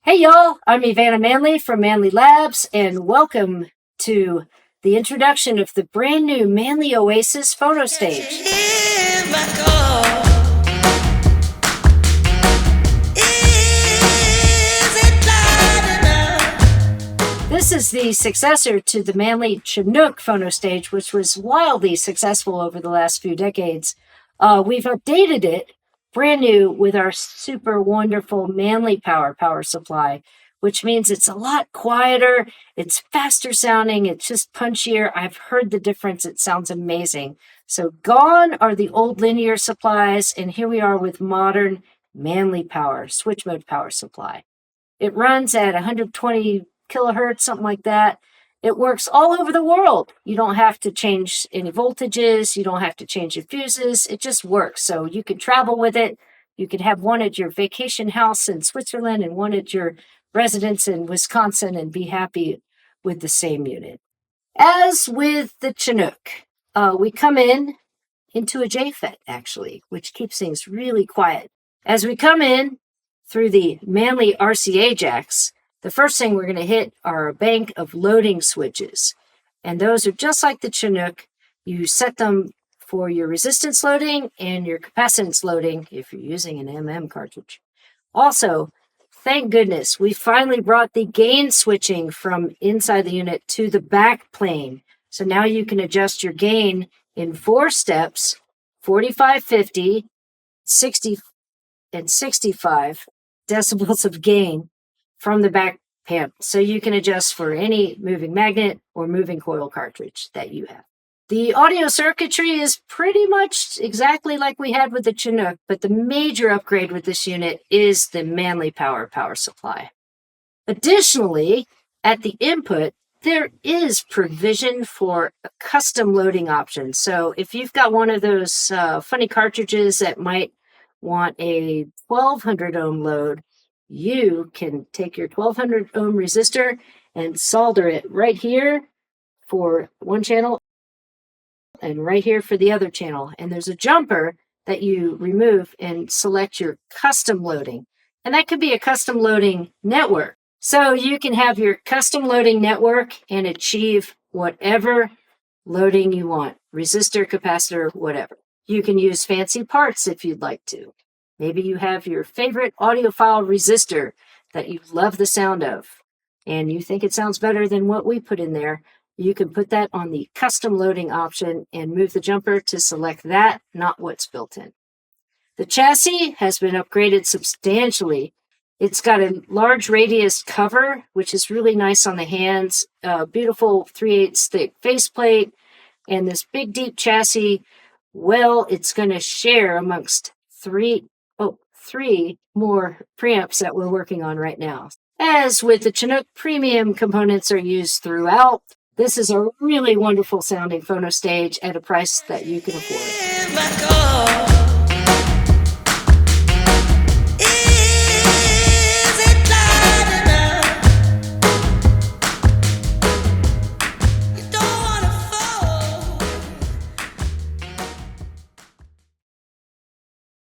Hey y'all, I'm EveAnna Manley from Manley Labs, and welcome to the introduction of the brand new Manley OASIS Phono Stage. This is the successor to the Manley CHINOOK Phono Stage, which was wildly successful over the last few decades. We've updated it brand new with our super wonderful MANLEY power supply, which means it's a lot quieter, it's faster sounding, it's just punchier. I've heard the difference. It sounds amazing. So gone are the old linear supplies, and here we are with modern MANLey power, switch mode power supply. It runs at 120 kilohertz, something like that. It works all over the world. You don't have to change any voltages. You don't have to change your fuses. It just works. So you can travel with it. You can have one at your vacation house in Switzerland and one at your residence in Wisconsin and be happy with the same unit. As with the CHINOOK, we come into a JFET, actually, which keeps things really quiet. As we come in through the Manley RCA jacks, the first thing we're going to hit are a bank of loading switches. And those are just like the CHINOOK. You set them for your resistance loading and your capacitance loading if you're using an cartridge. Also, thank goodness, we finally brought the gain switching from inside the unit to the back plane. So now you can adjust your gain in 4 steps, 45, 50, 60, and 65 decibels of gain from the back panel. So you can adjust for any moving magnet or moving coil cartridge that you have. The audio circuitry is pretty much exactly like we had with the CHINOOK, but the major upgrade with this unit is the MANLEY power supply. Additionally, at the input, there is provision for a custom loading option. So if you've got one of those funny cartridges that might want a 1200 ohm load, you can take your 1200 ohm resistor and solder it right here for one channel and right here for the other channel. And there's a jumper that you remove and select your custom loading. And that could be a custom loading network. So you can have your custom loading network and achieve whatever loading you want, resistor, capacitor, whatever. You can use fancy parts if you'd like to. Maybe you have your favorite audiophile resistor that you love the sound of, and you think it sounds better than what we put in there. You can put that on the custom loading option and move the jumper to select that, not what's built in. The chassis has been upgraded substantially. It's got a large radius cover, which is really nice on the hands, beautiful 3/8 thick faceplate, and this big deep chassis, well, it's going to share amongst three more preamps that we're working on right now. As with the CHINOOK, premium components are used throughout. This is a really wonderful sounding phono stage at a price that you can afford.